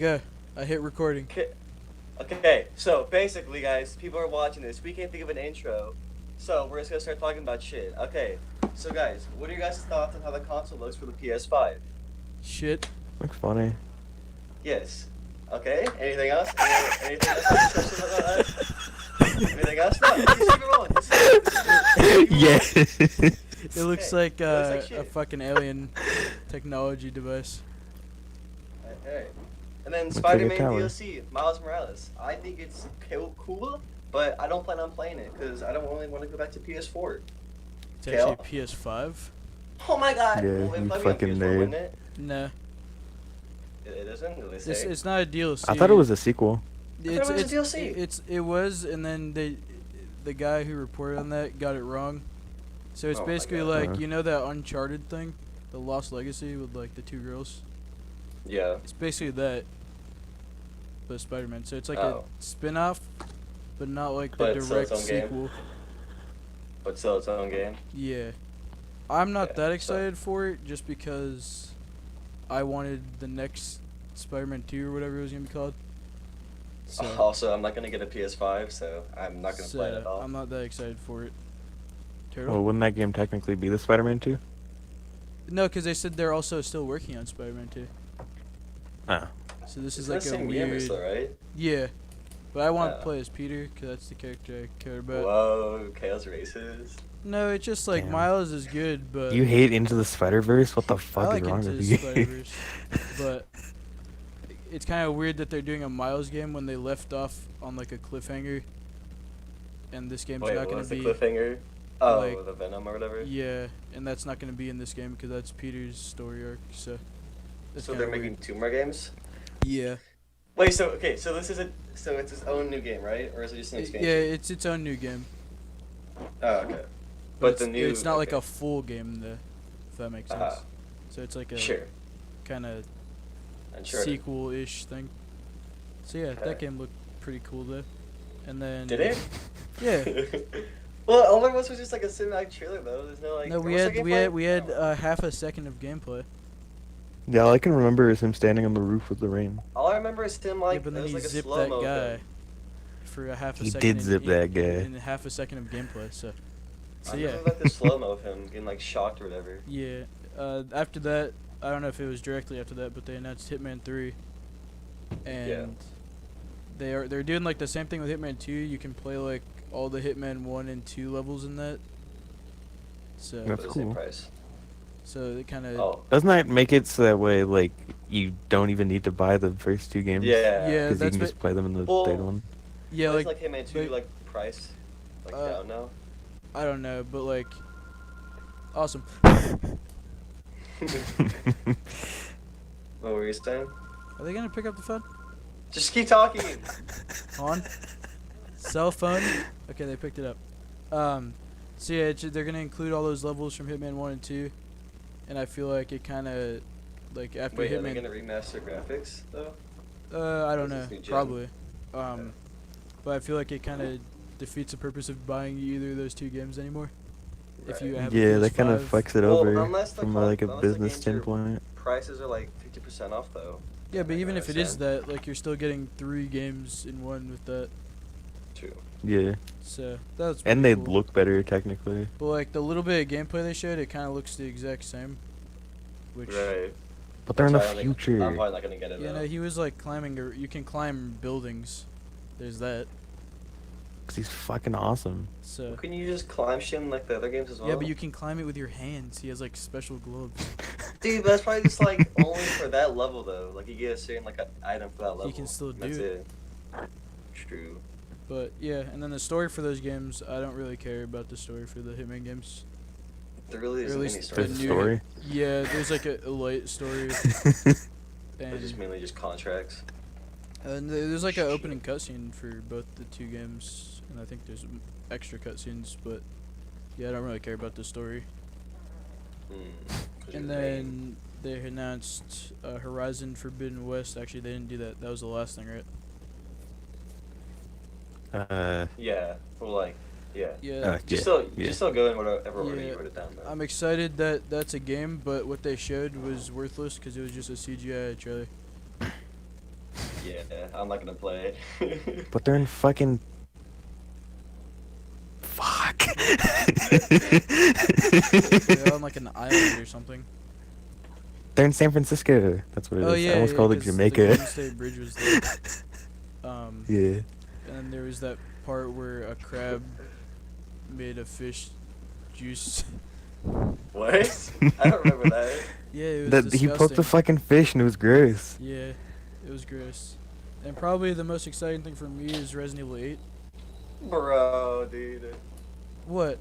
Go. I hit recording. Okay, so basically, guys, people are watching this. We can't think of an intro, so we're just gonna start talking about shit. Okay, so guys, what are your guys' thoughts on how the console looks for the PS5? Shit. Looks funny. Yes. Okay. Anything else? Anything else? Discussion about that? Anything else? No. Just keep it rolling. Yeah. It looks Okay, like, it looks like a shit. fucking alien technology device. Alright. And then like a Spider-Man tower. DLC, Miles Morales. I think it's cool, but I don't plan on playing it because I don't really want to go back to PS4. It's Kale? actually PS5. Oh my god! Yeah, Well, it you might be on fucking PS4, nerd. wouldn't it? No. It isn't? Did they say? It's not a DLC. I thought it was a sequel. thought it was a DLC. It was, and then the guy who reported on that got it wrong. So it's Oh my basically God. like, Uh-huh. you know that Uncharted thing? The Lost Legacy with like the two girls? Yeah. It's basically that, but Spider-Man. So it's like Oh. a spin-off, but not like the But it's still direct its own game? sequel. But still its own game. Yeah. I'm not Yeah, that so- excited for it just because I wanted the next Spider-Man 2 or whatever it was going to be called. So, Also, I'm not gonna get a PS5, so I'm not gonna play it at all. I'm not that excited for it. Turtle? Well, wouldn't that game technically be the Spider-Man 2? No, because they said they're also still working on Spider-Man 2. Oh. So this It's is the like a same weird... gamers, though, right? Yeah. But I want to Yeah. play as Peter because that's the character I care about. Whoa, Chaos Races. No, it's just like Damn. Miles is good, but... You hate Into the Spider-Verse? What the I fuck like is wrong Into with the you? Spider-Verse, but it's kind of weird that they're doing a Miles game when they left off on like a cliffhanger, and this game's Wait, not what going was to the be. cliffhanger? Oh, like- the Venom or whatever? Yeah, and that's not going to be in this game because that's Peter's story arc. So. That's So kinda they're making weird. 2 more games? Yeah. Wait, so, okay, so this is so it's its own new game, right? Or is it just an expansion? Yeah, it's its own new game. Oh, okay. But the it's, new... It's not like okay. a full game, though, if that makes sense. Uh-huh. So it's like a Sure. kind of Uncharted. sequel-ish thing. So yeah, Okay. that game looked pretty cool though. And then Did it? Yeah. Well, all there was just like a cinematic trailer, though. There's no, like... No, we what's had the we gameplay? had we had Oh. half a second of gameplay. Yeah, all I can remember is him standing on the roof with the rain. All I remember is him, like, Yeah, but then it was he like a zipped slow-mo that guy thing. for a half a He second. did zip that guy. In half a second of gameplay. So I yeah, remember, like, the slow-mo of him getting, like, shocked or whatever. yeah. After that, I don't know if it was directly after that, but they announced Hitman 3, and they're doing like the same thing with Hitman 2. You can play like all the Hitman 1 and 2 levels in that. So That's For the same cool. price. so it kind of Oh. Doesn't that make it so that way, like, you don't even need to buy the first 2 games? Yeah. Yeah. Because you that's can what- just play them in the Well, third one. yeah, Is, like Hitman 2, they- like, price? Like, down now? I don't know, but like awesome. What were you saying? Are they gonna pick up the phone? Just keep talking! On cell phone. Okay, they picked it up. So yeah, they're gonna include all those levels from Hitman 1 and 2, and I feel like it kind of like after Wait, are they Hitman. gonna remaster graphics, though? I don't Or know, is this new gen? probably. But I feel like it kind of defeats the purpose of buying either of those 2 games anymore. If you Right. have a Yeah, that kind of PS5. fucks it Well, over unless the from con- like a unless the business games are- standpoint. Prices are, like, 50% off, though. Yeah, but That even makes if it is sense. that, like you're still getting 3 games in one with that. True. Yeah, So that's. and pretty they cool. look better technically. But like the little bit of gameplay they showed, it kind of looks the exact same. Which. Right. But they're in the That's why I don't think- I'm future. probably not gonna get it, Yeah, though. no, he was like climbing. You can climb buildings. There's that. 'Cause he's fucking awesome. So. Well, couldn't you just climb shit in, like, the other games as well? Yeah, but you can climb it with your hands. He has like special gloves. Dude, but that's probably just, like, only for that level, though. Like, you get a certain, like, an item for that level. can still That's do it. True. But yeah, and then the story for those games, I don't really care about the story for the Hitman games. There really Or at isn't any least story. There's a new- story. Yeah, there's like a light story, They're just and mainly just contracts. there's like an opening cutscene for both the 2 games, and I think there's extra cutscenes. But yeah, I don't really care about the story. Hmm. And then they announced Horizon Forbidden West. Actually, they didn't do that. That was the last thing, right? Yeah. Well, like, yeah. Yeah. Just yeah, still go in whatever order Yeah. you wrote it down, though. I'm excited that that's a game, but what they showed was worthless because it was just a CGI trailer. Yeah, I'm not gonna play it. But they're in fucking. Fuck. They're on like an island or something. They're in San Francisco. That's what it is. Oh I yeah, almost yeah, called it 'cause the Jamaica. Golden State Bridge was there. Yeah. And then there was that part where a crab made a fish juice. What? I don't remember that. Yeah, it was That he disgusting. poked the fucking fish and it was gross. Yeah, it was gross. And probably the most exciting thing for me is Resident Evil 8. Bro, dude. What?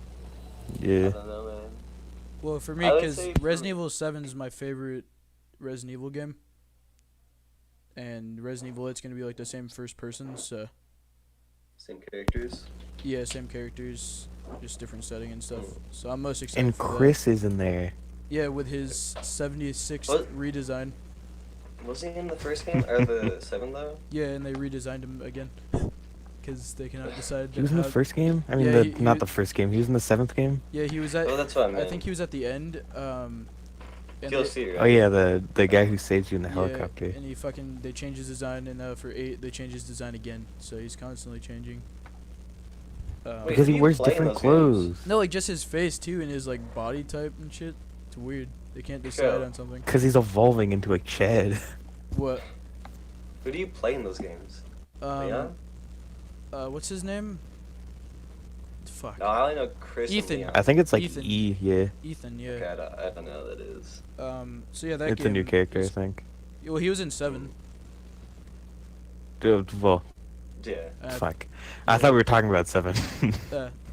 I Yeah. don't know, man. Well, for me, I would because say for Resident me- Evil 7 is my favorite Resident Evil game. And Resident Evil 8's gonna be like the same first person, so Same characters. yeah, same characters, just different setting and stuff. So I'm most excited And for Chris is in there. that. Yeah, with his 76th What? redesign. Was he in the first game or the 7 though? Yeah, and they redesigned him again. Because they cannot decide. He was in the how- first game? I mean, Yeah, not he- the first game. He was in the 7th game? Yeah, he was at. Oh, that's what I meant. I think he was at the end. And DLC, right? Oh, yeah, the guy who saves you in the yeah, helicopter. and he fucking they changed his design, and for 8 they changed his design again. So he's constantly changing. Wait, Because who he do you wears play in different those clothes. games? No, like just his face too, and his like body type and shit. It's weird. They can't decide Sure. on something. Because he's evolving into a Chad. What? Who do you play in those games? Leon? What's his name? Fuck. No, I only know Chris Ethan. and Leon. I think it's like Ethan. E, yeah. Ethan, yeah. Okay, I don't know who that is. So yeah, that It's game a new character, I is- think. Well, he was in 7. Well, Yeah. fuck. I thought we were talking about 7.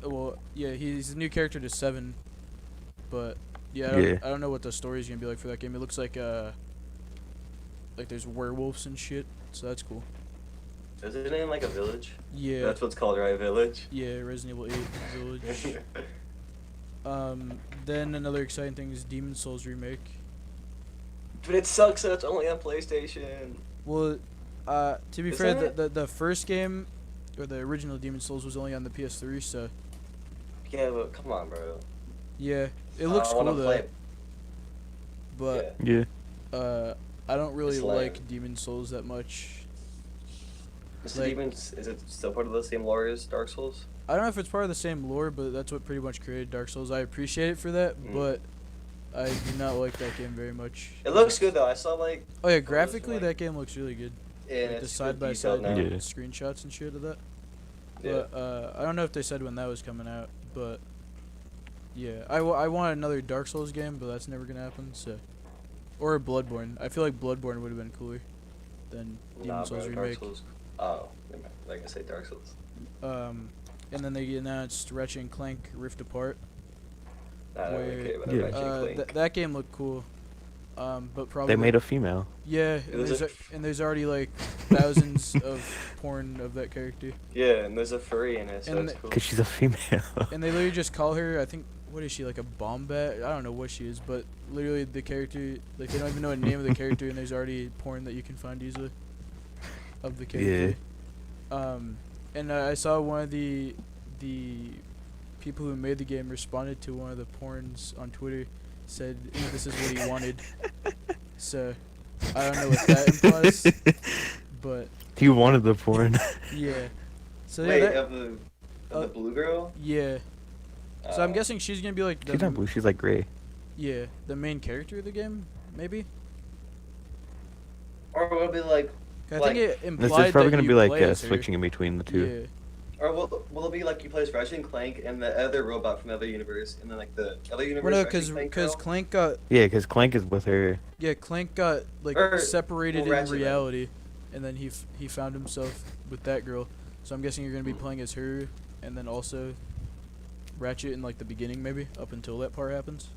Well, yeah, he's a new character to 7, but yeah, Yeah. I don't know what the story's gonna be like for that game. It looks like there's werewolves and shit, so that's cool. Is it in like a village? Yeah, That's what's called, right? Village? yeah, Resident Evil 8 Village. Then another exciting thing is Demon Souls remake. But it sucks that it's only on PlayStation. Well, to be Is fair, that- the first game, or the original Demon Souls, was only on the PS3, so Yeah, but come on, bro. yeah, it looks I cool wanna play though. it. But Yeah. I don't really It's lame. like Demon Souls that much. Like- Is it still part of the same lore as Dark Souls? I don't know if it's part of the same lore, but that's what pretty much created Dark Souls. I appreciate it for that, Mm. but I do not like that game very much. It looks good though. I saw like Oh yeah, photos graphically from, that game looks really good. yeah, Like the it's side by good side detailed now. Yeah. screenshots and shit of that. Yeah. But I don't know if they said when that was coming out, but yeah, I want another Dark Souls game, but that's never gonna happen. So, or Bloodborne. I feel like Bloodborne would have been cooler than Demon Nah, Souls bro, remake. Dark Souls. Oh, never mind. Like I say, Dark Souls. And then they announced Ratchet and Clank Rift Apart. I don't really Where- care about Yeah. Ratchet and Clank. That game looked cool. But probably They made a female. yeah, and there's already like thousands of porn of that character, Yeah, and there's a furry in it, so And that's cool. Because she's a female. and they literally just call her. I think what is she, like a bombat? I don't know what she is, but literally the character, like they don't even know the name of the character, and there's already porn that you can find easily of the character. And I saw one of the people who made the game responded to one of the porns on Twitter, said this is what he wanted. So I don't know what that implies, but He wanted the porn. yeah. So Wait, yeah, that, of the blue girl? yeah. So I'm Uh, guessing she's gonna be like She's not blue, she's like gray. yeah, the main character of the game, maybe. Or will it be like, I Like- think it This implied is probably that gonna you be like play as her. switching in between the two. Yeah. or will it be like you play as Ratchet and Clank and the other robot from the other universe, and then like the other universe? Well, no, Ratchet and Clank because girl? Clank got Yeah, because Clank is with her. Clank got like Or- separated well, Ratchet in then. reality, and then he found himself with that girl. So I'm guessing you're gonna be playing as her, and then also Ratchet in like the beginning maybe up until that part happens.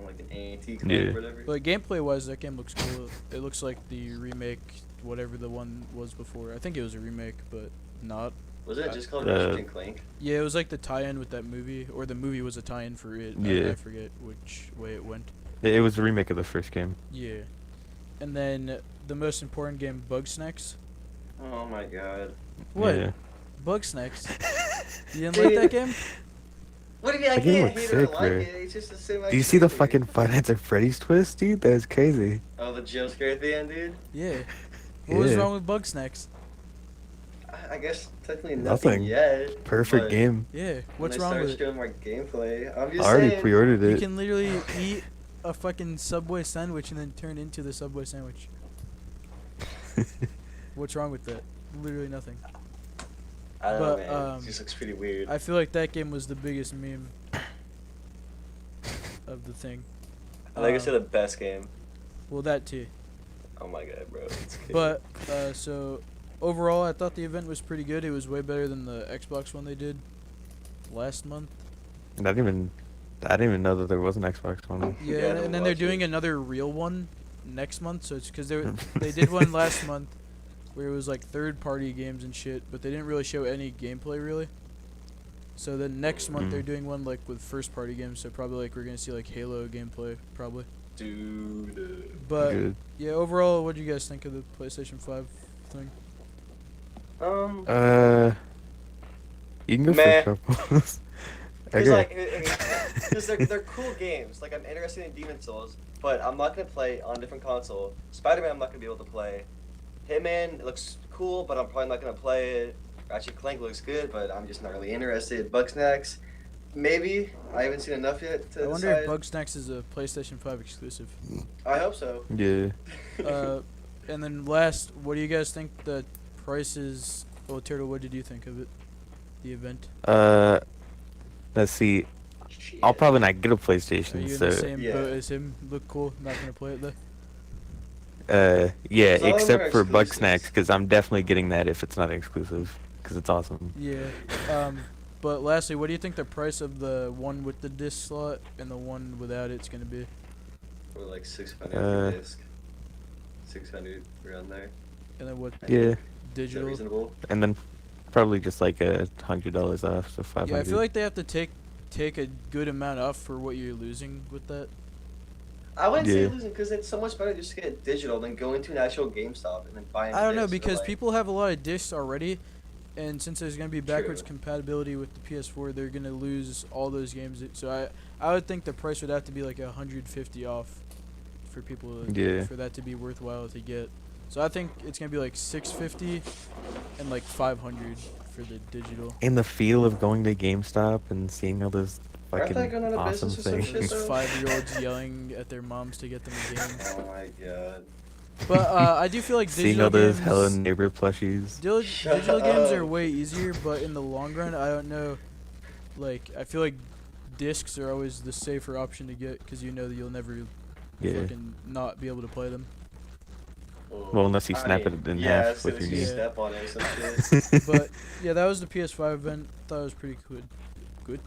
like an antique Clank Yeah. or whatever. But gameplay wise, that game looks cool. It looks like the remake, whatever the one was before. I think it was a remake, but not. Was it just called Uh, Ratchet and Clank? Yeah, it was like the tie-in with that movie, or the movie was a tie-in for it. Yeah. I forget which way it went. It was a remake of the first game. Yeah. And then the most important game, Bugsnax. Oh my god. What? Yeah. Bugsnax? You didn't like that game? What do you mean? I That game can't looks hate or sick, like bro. it. It's just the same. Do you see the activity. fucking Five Nights at Freddy's twist, dude? That was crazy. Oh, the jump scare at the end, dude. Yeah. What was Yeah. wrong with Bug Snacks? I guess technically Nothing. nothing yet. Perfect but game. Yeah, when what's they wrong start with it? showing more gameplay, I'm I just already saying. pre-ordered You it. can literally eat a fucking Subway sandwich and then turn into the Subway sandwich. What's wrong with that? Literally nothing. I don't know, But, man. It just looks pretty weird. I feel like that game was the biggest meme of the thing. I think it's the best game. Well, that too. Oh my god, bro. It's crazy. But so overall, I thought the event was pretty good. It was way better than the Xbox one they did last month. I didn't even know that there was an Xbox one. Yeah, Yeah, I and didn't then they're watch doing it. another real one next month. So it's because they did one last month where it was like third-party games and shit, but they didn't really show any gameplay really. So then next month they're doing one like with first-party games. So probably like we're gonna see like Halo gameplay probably. Dude. But Good. yeah, overall, what do you guys think of the PlayStation 5 thing? You can go Meh. for a couple. Because Okay. because they're cool games. Like I'm interested in Demon Souls, but I'm not gonna play on a different console. Spider-Man, I'm not gonna be able to play. Hitman looks cool, but I'm probably not gonna play it. Ratchet and Clank looks good, but I'm just not really interested. Bugsnax, maybe. I haven't seen enough yet to I wonder decide. if Bugsnax is a PlayStation 5 exclusive. I hope so. Yeah. And then last, what do you guys think the price is? Well, Turtle, what did you think of it? The event? Let's see. Shit. I'll probably not get a Are PlayStation, you in so the same Yeah. boat as him? Look cool. Not gonna play it though. yeah, Some of them except are for Bugsnax, exclusives. because I'm definitely getting that if it's not exclusive, because it's awesome. Yeah. But lastly, what do you think the price of the one with the disc slot and the one without it's gonna be? Or like 600 Uh, per disc. 600 around there. And then what? I Yeah, think. Is that Digital. reasonable? and then probably just like $100 off, so 500. Yeah, I feel like they have to take a good amount off for what you're losing with that. I wouldn't say Yeah. losing because it's so much better just to get it digital than going to an actual GameStop and then buying. I don't know discs. They're because like- people have a lot of discs already, and since there's gonna be backwards True. compatibility with the PS4, they're gonna lose all those games. So I would think the price would have to be like 150 off for people Yeah. for that to be worthwhile to get. So I think it's gonna be like 650 and like 500 for the digital. in the feel of going to GameStop and seeing all those Aren't they fucking going out of awesome business or some things. shit, Those though? 5-year-olds yelling at their moms to get them a game. Oh my god. But I do feel like Seeing digital all those games. Hello Neighbor plushies. Shut Digital games are up. way easier, but in the long run, I don't know. Like, I feel like discs are always the safer option to get because you know that you'll never Yeah. fucking not be able to play them. Well, unless you I snap mean, it in yeah, half as with soon your as you knee. step on it or some shit. But yeah, that was the PS5 event. Thought it was pretty good. Good.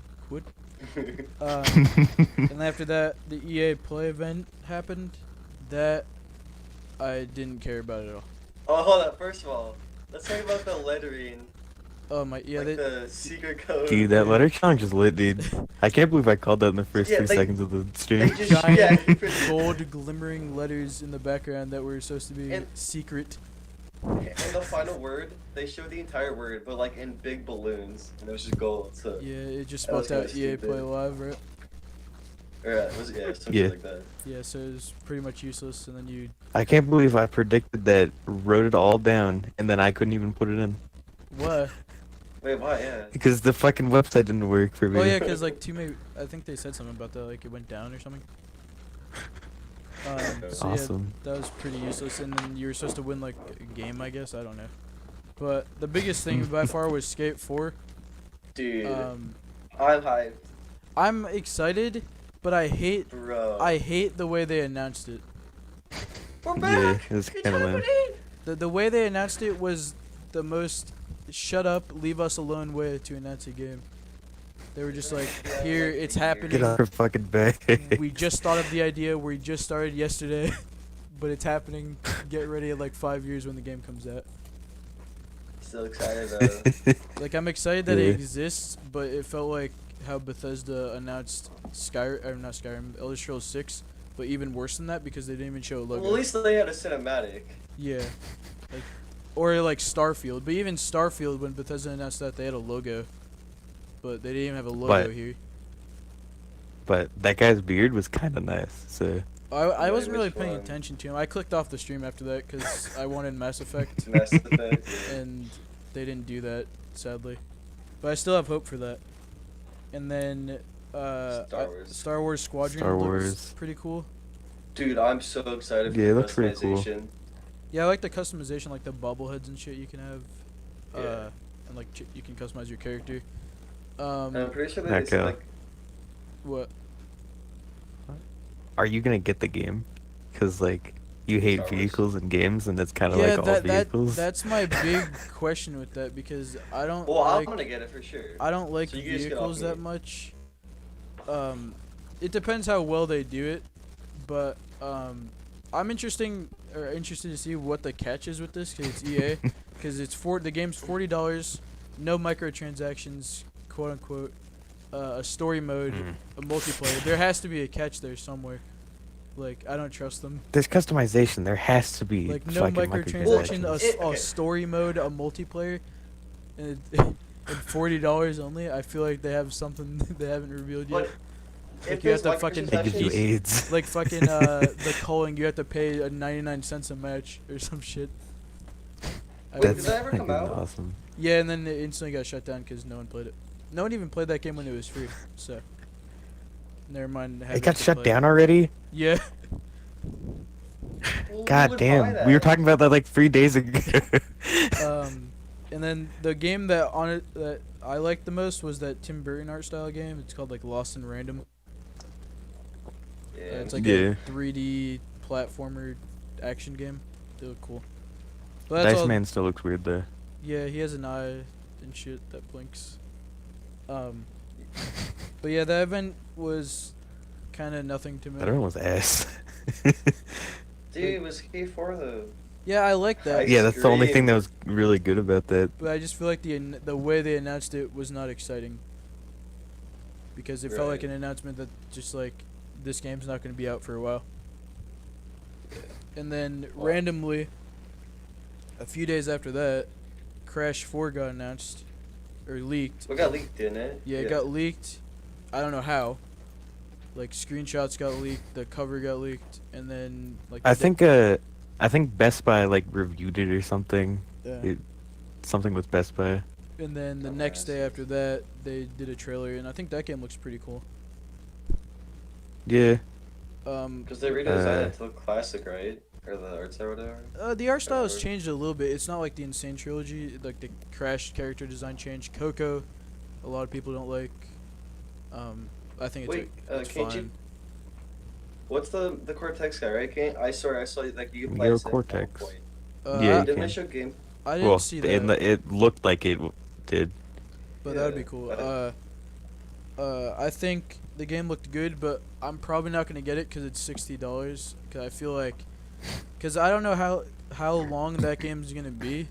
And after that, the EA Play event happened. That I didn't care about at all. Oh, hold up. First of all, let's talk about the lettering. Oh my, yeah, Like they, the secret code. Dude, that letter challenge is lit, dude. I can't believe I called that in the first Yeah, 2 they- seconds of the They stream. just, giant yeah, pretty- gold glimmering letters in the background that were supposed to be And- secret. And the final word, they showed the entire word, but like in big balloons, and it was just gold. So Yeah, it just That was spelled out kinda EA stupid. Play Live, right? it was something Yeah. like that. Yeah, so it was pretty much useless, and then you. I can't believe I predicted that, wrote it all down, and then I couldn't even put it in. What? Wait, why? Yeah. Because the fucking website didn't work for me. Oh yeah, because like I think they said something about that, like it went down or something. So Awesome. yeah, that was pretty useless, and then you were supposed to win like a game, I guess. I don't know. But the biggest thing by far was Skate 4. Dude, Um, I'm hyped, I'm excited, but I hate bro. the way they announced it. We're Yeah, back. it was It's kinda lame. happening. The way they announced it was the most shut up, leave us alone way to announce a game. They were just like, Yeah, here, like it's a year. happening. Get off your fucking back. We just thought of the idea. We just started yesterday, but it's happening. Get ready in like 5 years when the game comes out. Still excited though. Like I'm excited that Yeah. it exists, but it felt like how Bethesda announced not Skyrim, Elder Scrolls 6, but even worse than that because they didn't even show a logo. Well, at least they had a cinematic. Yeah, like or like Starfield, but even Starfield when Bethesda announced that they had a logo, but they didn't even have a logo But- here. But that guy's beard was kind of nice, so I Wait, wasn't really which paying one? attention to him. I clicked off the stream after that because I wanted Mass Effect, Mass Effect. Yeah. and they didn't do that, sadly. But I still have hope for that. And then Star Wars. Star Wars Squadron Star looks Wars. pretty cool. Dude, I'm so excited for Yeah, the it looks pretty cool. customization. Yeah, I like the customization, like the bobbleheads and shit you can have. Yeah. And like you can customize your character. And I'm pretty sure that Heck they said yeah. like What? Are you gonna get the game? Cause like you hate Star Wars. vehicles in games, and that's kind of Yeah, like all vehicles. that's my big question with that because I don't well, I'm like gonna get it for sure. I don't like So you guys get off vehicles that me. much. It depends how well they do it, but I'm interested to see what the catch is with this because it's EA, because the game's $40, no microtransactions, quote unquote, a story mode, Mm. a multiplayer. There has to be a catch there somewhere. Like I don't trust them. There's customization. There has to be Like no fucking microtransaction, microtransactions. Okay. a story mode, a multiplayer, and and $40 only. I feel like they have something they haven't revealed yet. But Like if you have there's to fucking They give you microtransactions- AIDS. like fucking the culling, you have to pay 99 cents a match or some shit. Wait, That's did that ever come fucking out? awesome. Yeah, and then it instantly got shut down because no one played it. No one even played that game when it was free. So never mind. It having got to shut play down already. Yeah. Well, who God would buy damn. We that? were talking about that like 3 days ago. And then the game that I liked the most was that Tim Burton art style game. It's called like Lost in Random. Yeah. It's like Yeah. a 3D platformer action game. They look cool. But that's Dice all. Man still looks weird though. Yeah, he has an eye and shit that blinks. But yeah, that event was kind of nothing to me. That one was ass. Dude, it was K4 though. Yeah, I like that. Yeah, that's the only thing Scream. that was really good about that. But I just feel like the way they announced it was not exciting. Because it felt like Right. an announcement that just like this game's not going to be out for a while. And then Well- randomly, a few days after that, Crash 4 got announced or leaked. What got leaked, didn't it? Yeah, it got leaked. I don't know how. Like screenshots got leaked, the cover got leaked, and then like I think Best Buy like reviewed it or something. yeah. Something with Best Buy. And then the Dumbass. next day after that, they did a trailer, and I think that game looks pretty cool. Yeah. Because they redesigned it to look classic, right? Or the arts or whatever. The art style has Or- changed a little bit. It's not like the Insane Trilogy, like the Crash character design changed. Coco, a lot of people don't like. I think it's, Wait, it's can't you- fine. What's the Cortex guy, right? Can't I saw like you can play Neo as him at one Cortex. point. Uh, Yeah, I, you Didn't they can. show game? I didn't Well, see that, it looked like it did. but that would be Yeah, cool. I I think the game looked good, but I'm probably not gonna get it because it's $60. Because I feel like, because I don't know how long that game's gonna be.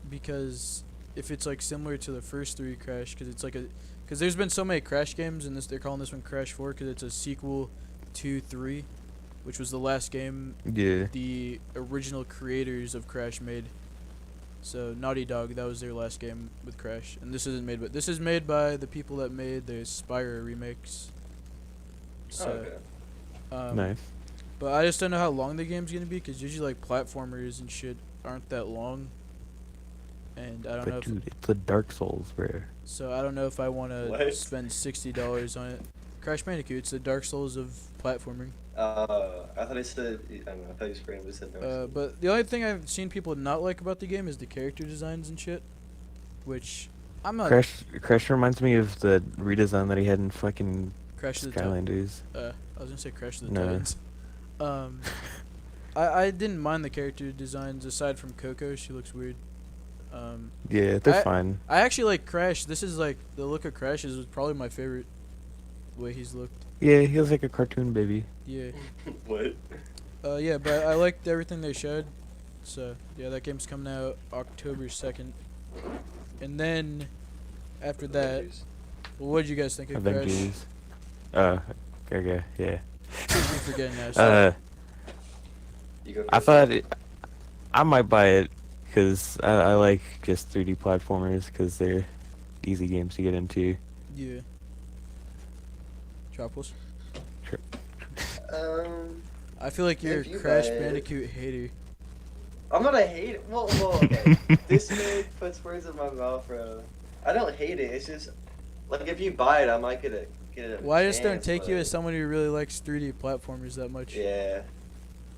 Because if it's like similar to the first 3 Crash, because it's like because there's been so many Crash games, and they're calling this one Crash 4 because it's a sequel to 3, which was the last game Yeah. the original creators of Crash made. So Naughty Dog, that was their last game with Crash, and this isn't made, but this is made by the people that made the Spyro remakes. So, Oh, okay. Nice. but I just don't know how long the game's gonna be, because usually like platformers and shit aren't that long. And I don't know But if dude, it's a Dark Souls, bro. so I don't know if I want to What? spend $60 on it. Crash Bandicoot, it's the Dark Souls of platforming. I thought he said. I don't know. I thought he sprayed. He said no. But the only thing I've seen people not like about the game is the character designs and shit, which I'm not. Crash reminds me of the redesign that he had in fucking Crash of the Titans. Skylanders. I was gonna say Crash of the No. Titans. I didn't mind the character designs aside from Coco. She looks weird. Yeah, they're I- fine. I actually like Crash. This is like the look of Crash is probably my favorite. The way he's looked. Yeah, he looks like a cartoon baby. Yeah. What? Yeah, but I liked everything they showed. So yeah, that game's coming out October 2nd. And then after that, Avengers. well, what did you guys think of Crash? Avengers. Okay, yeah. Keep forgetting that. You go I first. thought I might buy it because I like just 3D platformers because they're easy games to get into. Yeah. Tropolis. I feel like you're a If you Crash buy it. Bandicoot hater. I'm not a hater. Well, okay. This man puts words in my mouth, bro. I don't hate it. It's just like if you buy it, I might get a Well, I just don't chance, take you but- as someone who really likes 3D platformers that much. Yeah, Or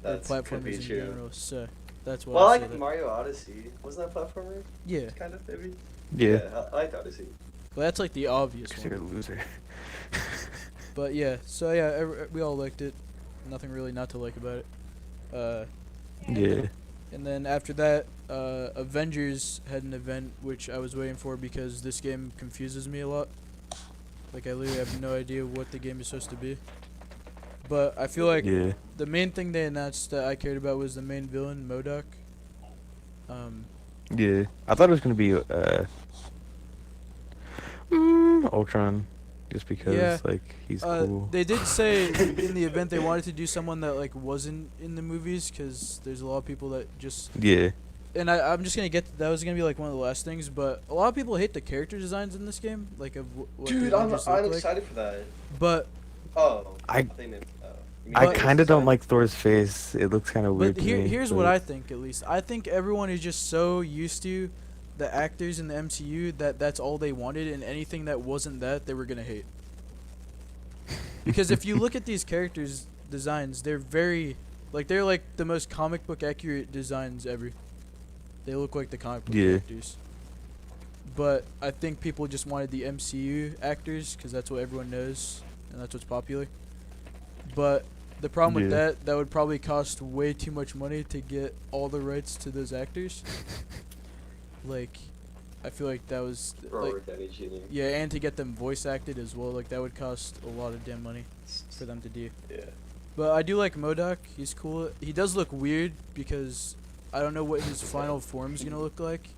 that's could be platformers in true. general. So that's why Well, I I say like that. Mario Odyssey. Wasn't that a platformer? Yeah, Kind of, maybe. Yeah. I liked Odyssey. but that's like the obvious 'Cause you're a one. loser. But yeah, so yeah, we all liked it. Nothing really not to like about it. Yeah. And then after that, Avengers had an event which I was waiting for because this game confuses me a lot. Like I literally have no idea what the game is supposed to be. But I feel like Yeah. the main thing they announced that I cared about was the main villain, MODOK. Yeah. I thought it was gonna be Ultron, just because Yeah, like he's cool. They did say in the event they wanted to do someone that like wasn't in the movies because there's a lot of people that just. Yeah. And I'm just gonna that was gonna be like one of the last things, but a lot of people hate the character designs in this game, like of what Dude, the I'm Avengers look like. excited for that. But Oh, I- think that, you mean I But- kind of don't like Thor's face. It looks kind of weird to me. here's what but- I think at least. I think everyone is just so used to the actors in the MCU that that's all they wanted, and anything that wasn't that they were gonna hate. Because if you look at these characters' designs, they're they're like the most comic book accurate designs ever. They look like the comic book Yeah. characters. But I think people just wanted the MCU actors because that's what everyone knows and that's what's popular. But the problem with Yeah. that would probably cost way too much money to get all the rights to those actors. Like, I feel like that was like, Robert Downey Jr. yeah, and to get them voice acted as well. Like that would cost a lot of damn money for them to do. Yeah. But I do like MODOK. He's cool. He does look weird because I don't know what his final form's gonna look like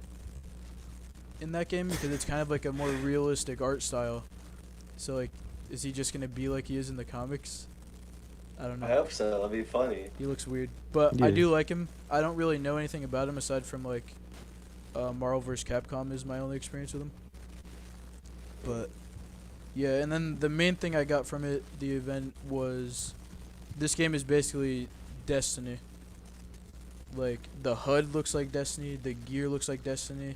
in that game because it's kind of like a more realistic art style. So like, is he just gonna be like he is in the comics? I don't know. I hope so. That'll be funny. He looks weird, but I Yeah. do like him. I don't really know anything about him aside from like Marvel vs. Capcom is my only experience with him. But yeah, and then the main thing I got from it, the event, was this game is basically Destiny. Like the HUD looks like Destiny, the gear looks like Destiny,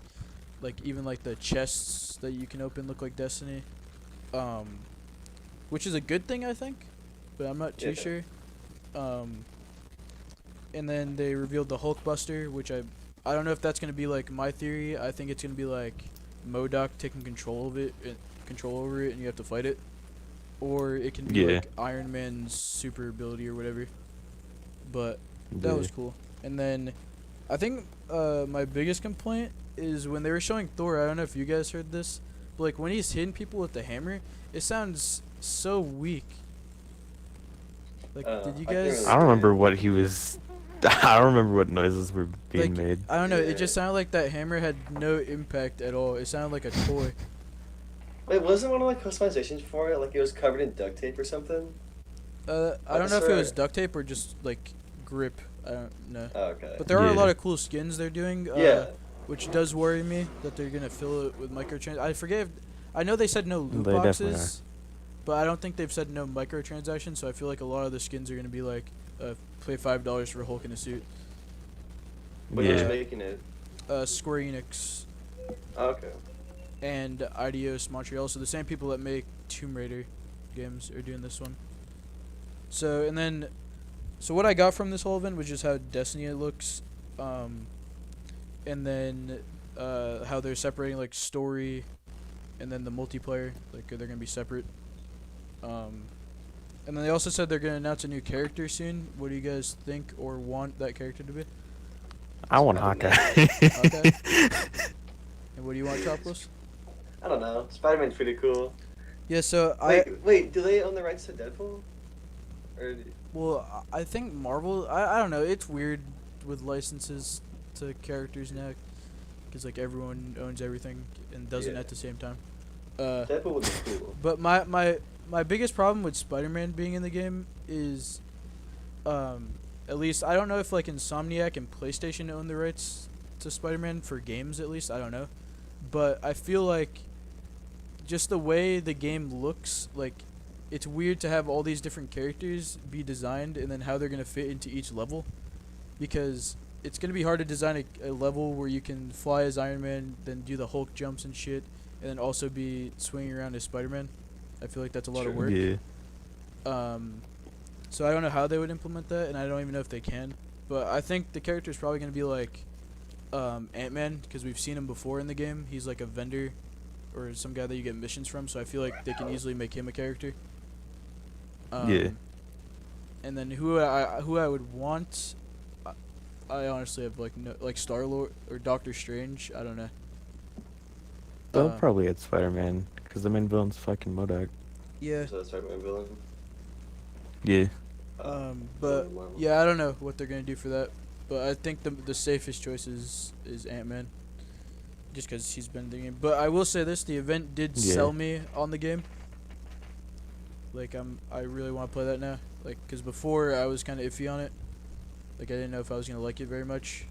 like even like the chests that you can open look like Destiny. Which is a good thing I think, but I'm not too Yeah. sure. And then they revealed the Hulkbuster, which I don't know if that's gonna be like my theory. I think it's gonna be like MODOK taking control over it, and you have to fight it, or it can be Yeah. like Iron Man's super ability or whatever. But that Yeah. was cool. And then I think my biggest complaint is when they were showing Thor. I don't know if you guys heard this, but like when he's hitting people with the hammer, it sounds so weak. Like, did you I can't guys? really- I don't remember what he was. I don't remember what noises were being Like, made. I don't know. It Yeah. just sounded like that hammer had no impact at all. It sounded like a toy. Wait, wasn't one of the customizations for it like it was covered in duct tape or something? I don't know if it was duct tape or just like grip. I don't know. Oh, okay. But there are a Yeah. lot of cool skins they're doing. Yeah. Which does worry me that they're gonna fill it with microtrans. I forget. I know they said no loot They definitely boxes, but I don't think they've said no microtransactions. So I feel like a lot of the skins are gonna be like, pay $5 for Hulk in a suit. But Yeah. who's making it? Square Enix Oh, okay. and Eidos Montreal, so the same people that make Tomb Raider games are doing this one. So and then, so what I got from this whole event was just how Destiny looks, and then how they're separating like story, and then the multiplayer, like they're gonna be separate. And then they also said they're gonna announce a new character soon. What do you guys think or want that character to be? I want Hawkeye. Okay. And what do you want, Tropos? I don't know. Spider-Man's pretty cool. Yeah, so Wait, do they own the rights to Deadpool? Or Well, I think Marvel. I don't know. It's weird with licenses to characters now, because like everyone owns everything and doesn't Yeah. at the same time. Deadpool would be cool. But my biggest problem with Spider-Man being in the game is, at least I don't know if like Insomniac and PlayStation own the rights to Spider-Man for games. At least I don't know, but I feel like just the way the game looks, like it's weird to have all these different characters be designed and then how they're gonna fit into each level, because it's gonna be hard to design a level where you can fly as Iron Man, then do the Hulk jumps and shit, and then also be swinging around as Spider-Man. I feel like that's a lot of True. work. Yeah. So I don't know how they would implement that, and I don't even know if they can. But I think the character is probably gonna be like Ant-Man, because we've seen him before in the game. He's like a vendor or some guy that you get missions from. So I feel like they can easily make him a character. Yeah. And then who I would want, I honestly have like no, like Star-Lord or Doctor Strange. I don't know. They'll Uh, probably add Spider-Man, because the main villain's fucking MODOK. Yeah. So that's Spider-Man villain. Yeah. But Villain Marvel. yeah, I don't know what they're gonna do for that. But I think the safest choice is Ant-Man, just because he's been in the game. But I will say this: the event did Yeah. sell me on the game. Like I really want to play that now. Like, cause before I was kind of iffy on it. Like I didn't know if I was gonna like it very much.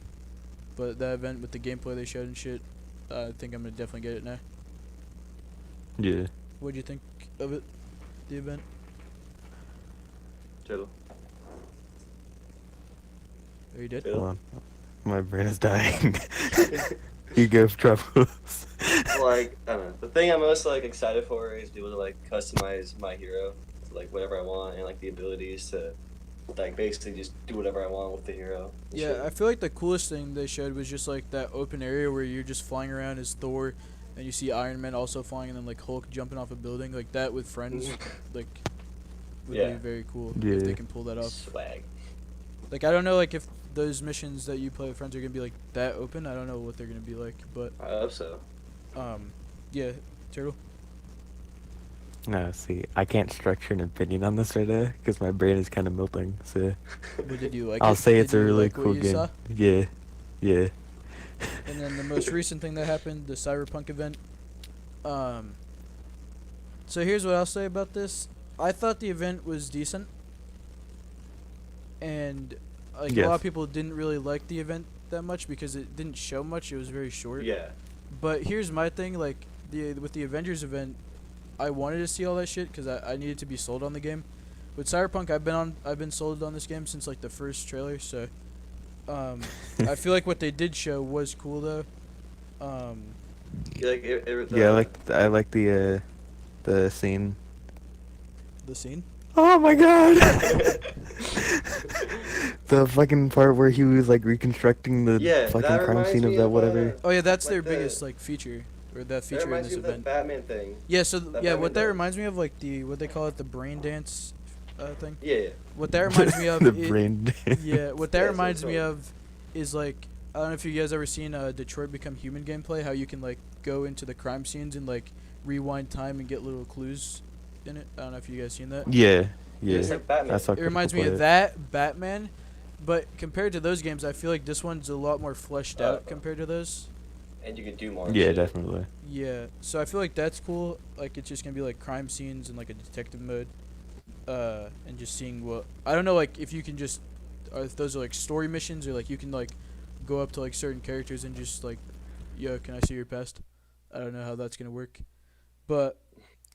But that event with the gameplay they showed and shit, I think I'm gonna definitely get it now. Yeah. What'd you think of it? The event? Turtle. Are you dead? Yeah. Hold on. My brain is dying. Ego troubles. Like, I don't know. The thing I'm most like excited for is be able to like customize my hero to like whatever I want, and like the abilities to like basically just do whatever I want with the hero. and Yeah, shit. I feel like the coolest thing they showed was just like that open area where you're just flying around as Thor, and you see Iron Man also flying, and then like Hulk jumping off a building, like that with friends, like would Yeah. be very cool Yeah. if they can pull that off. Swag. Like I don't know like if those missions that you play with friends are gonna be like that open. I don't know what they're gonna be like, but I hope so. yeah, Turtle. No, see, I can't structure an opinion on this right now, because my brain is kind of melting, so... What did you like? I'll it? say Did it's a you really like what cool you game. saw? Yeah. Yeah. And then the most recent thing that happened, the Cyberpunk event. So here's what I'll say about this. I thought the event was decent. And like a lot Yes. of people didn't really like the event that much because it didn't show much. It was very short. Yeah. But here's my thing, like with the Avengers event, I wanted to see all that shit because I needed to be sold on the game. With Cyberpunk, I've been sold on this game since like the first trailer, so I feel like what they did show was cool though. Like, Yeah, I like the scene. The scene. Oh my god! The fucking part where he was like reconstructing the Yeah, fucking that crime reminds scene of me that of, whatever. Oh yeah, that's Like their the- biggest like feature, or that That feature in reminds this me of the event. Batman thing. Yeah, so that yeah, Batman what that does. reminds me of, like the what they call it, the brain dance thing. Yeah. What that reminds me of, The it- brain. yeah, what that Yeah, so reminds me it's of is like I don't know if you guys ever seen Detroit Become Human gameplay. How you can like go into the crime scenes and like rewind time and get little clues in it. I don't know if you guys seen that. Yeah. Yeah. It's like Batman. I saw It reminds me people of play that Batman, but compared to those games, I feel like this one's a lot more fleshed out compared to those. And you can do more. it. Yeah, shit. definitely. Yeah, so I feel like that's cool. Like it's just gonna be like crime scenes and like a detective mode, and just seeing what I don't know like if you can just, or if those are like story missions or like you can like go up to like certain characters and just like, yo, can I see your past? I don't know how that's gonna work, but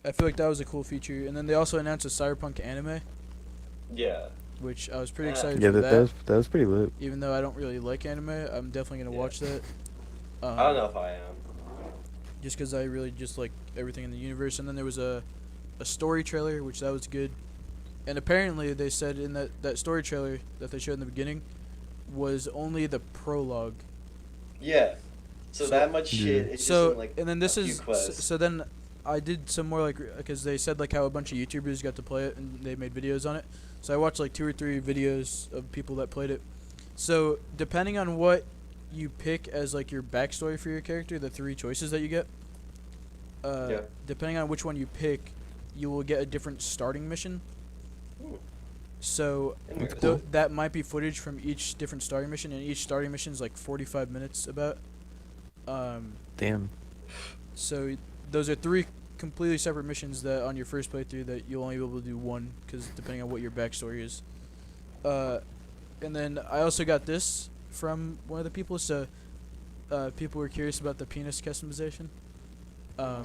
I feel like that was a cool feature. And then they also announced a Cyberpunk anime, Yeah. which I was pretty Yeah. excited Yeah, for that was pretty lit. Even though I don't really like anime, I'm definitely gonna Yeah. watch that. I don't know if I am. Just because I really just like everything in the universe. And then there was a story trailer, which that was good. And apparently they said in that story trailer that they showed in the beginning was only the prologue. Yeah. So, So- that much shit. Yeah. It's So just in, like and then this a few is quests. so then I did some more like because they said like how a bunch of YouTubers got to play it and they made videos on it. So I watched like 2 or 3 videos of people that played it. So depending on what you pick as like your backstory for your character, the 3 choices that you get, Yeah. depending on which one you pick, you will get a different starting mission. Ooh. So Interesting. cool. that might be footage from each different starting mission, and each starting mission is like 45 minutes about. Damn. So those are 3 completely separate missions that on your first playthrough that you'll only be able to do one, because depending on what your backstory is. And then I also got this from one of the people. So people were curious about the penis customization. Um,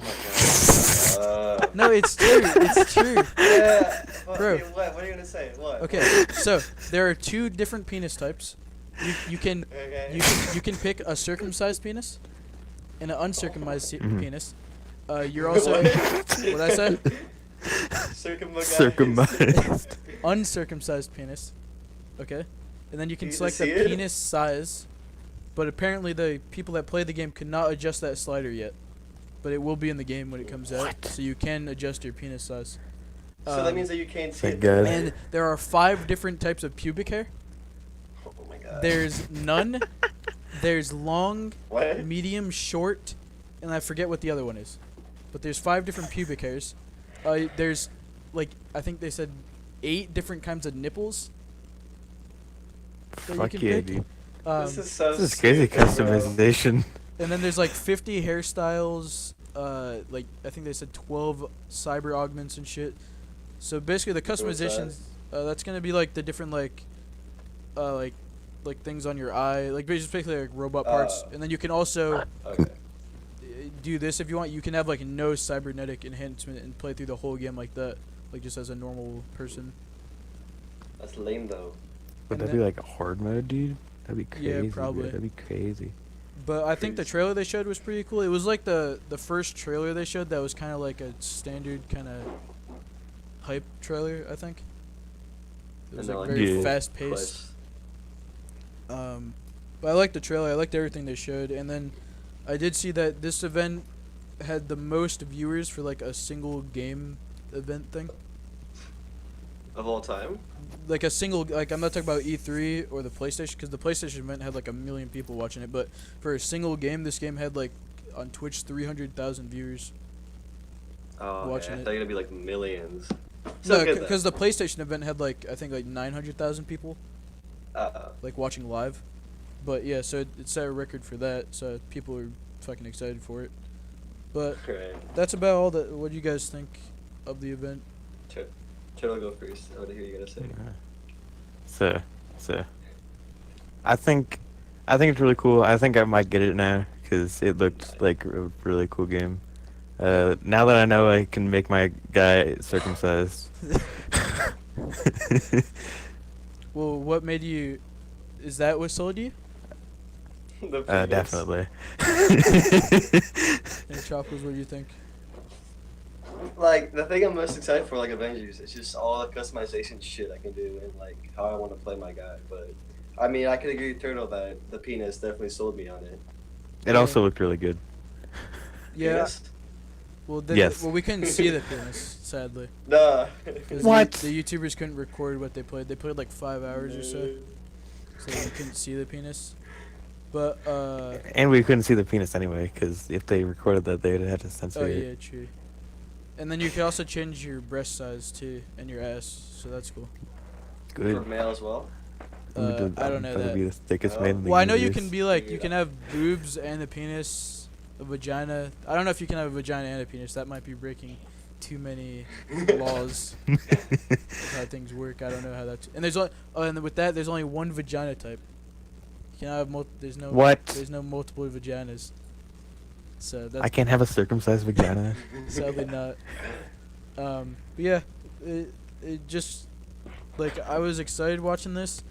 Oh no, it's true. It's true. yeah. Bro. What are you gonna say? What? Okay, so there are two different penis types. You can Okay. you can pick a circumcised penis and an uncircumcised Mhm. penis. You're also what I say? Circumcised. Uncircumcised penis. Okay, and then you can You select the see it? penis size. But apparently the people that play the game could not adjust that slider yet. But it will be in the game when it comes out, What? so you can adjust your penis size. So that means that you can't see Thank it. God. And there are 5 different types of pubic hair. Oh my god. There's none. There's long, What? medium, short, and I forget what the other one is. But there's 5 different pubic hairs. There's, like, I think they said 8 different kinds of nipples that you Fuck can yeah, pick. dude. This is so. This is crazy stupid, bro. customization. And then there's like 50 hairstyles. Like I think they said 12 cyber augments and shit. So basically, the customizations. That's gonna be like the different like things on your eye, like basically like robot parts. And then you can also Okay. do this if you want. You can have like no cybernetic enhancement and play through the whole game like that, like just as a normal person. That's lame though. Would And that be like a hard mode, dude? That'd be crazy. Yeah, dude. probably. That'd be crazy. But I think the Crazy. trailer they showed was pretty cool. It was like the first trailer they showed that was kind of like a standard kind of hype trailer, I think. It was And like they're, very Yeah. fast paced. But I liked the trailer. I liked everything they showed. And then I did see that this event had the most viewers for like a single game event thing. Of all time. Like a single, like I'm not talking about E3 or the PlayStation, because the PlayStation event had like 1 million people watching it. But for a single game, this game had like on Twitch 300,000 viewers. Oh, Watching yeah. it. They're gonna be like millions. No, So good because the PlayStation event had like I think like 900,000 people though. like watching live. But yeah, so it set a record for that. So people are fucking excited for it. But Right. that's about all that. What do you guys think of the event? Turtle, go first. I want to hear you gotta say. So, I think it's really cool. I think I might get it now because it looked like a really cool game. Now that I know I can make my guy circumcised. Well, what made you? Is that what sold you? The previous- Definitely. And Chopos, what do you think? Like the thing I'm most excited for, like Avengers, it's just all the customization shit I can do and like how I want to play my guy. But I mean, I can agree with Turtle that the penis definitely sold me on it. It also looked really good. Yeah. Penis? Well, Yes. well, we couldn't see the penis, sadly. Nah. 'Cause What? The YouTubers couldn't record what they played. They played like 5 hours or so we couldn't see the penis. But And we couldn't see the penis anyway because if they recorded that, they'd have to censor oh it. yeah, true. And then you can also change your breast size too and your ass, so that's cool. For Good. male as well. I don't know That'd be that. the thickest Oh. man in the Well, I know you universe. can be like you Yeah. can have boobs and a penis, a vagina. I don't know if you can have a vagina and a penis. That might be breaking too many laws of how things work. I don't know how that's. And there's and with that, there's only one vagina type. You can have there's no What? There's no multiple vaginas. So that's I can't have a circumcised vagina. sadly not. But yeah, it just like I was excited watching this,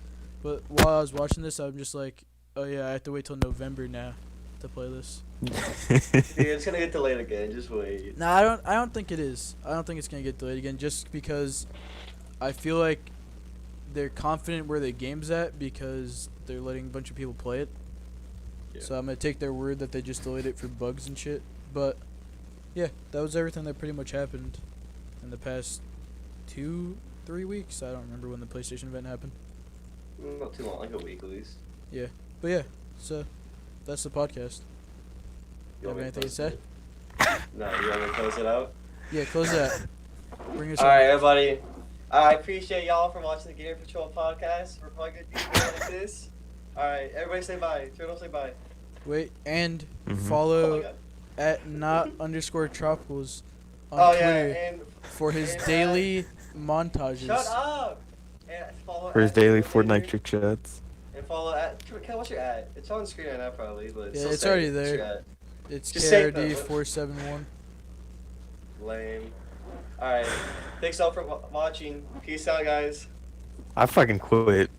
but while I was watching this, I'm just like, oh yeah, I have to wait till November now to play this. Dude, it's gonna get delayed again. Just wait. No, I don't think it is. I don't think it's gonna get delayed again, just because I feel like they're confident where the game's at because they're letting a bunch of people play it. Yeah. So I'm gonna take their word that they just delayed it for bugs and shit. But yeah, that was everything that pretty much happened in the past 2-3 weeks. I don't remember when the PlayStation event happened. Not too long, like a week at least. But yeah, so that's the podcast. You have want me anything to close say? it? No, you want me to close it out? Yeah, close that. Bring us All right, everybody. I appreciate y'all for watching the Gamer Patrol podcast. We're probably gonna do more like this. All right, everybody say bye. Turtle, say bye. Wait, and Mhm. Oh follow my god. at not_tropicals on Oh Twitter yeah, and for his and, daily montages. shut up. And follow For his at daily Turtle Fortnite Taker, trick shots. And follow at Ken, what's your ad? It's on screen right now probably, but Yeah, still it's say already it. What's there. your ad? It's Just say KRD the- 471. Lame. Alright. Thanks all for watching. Peace out, guys. I fucking quit.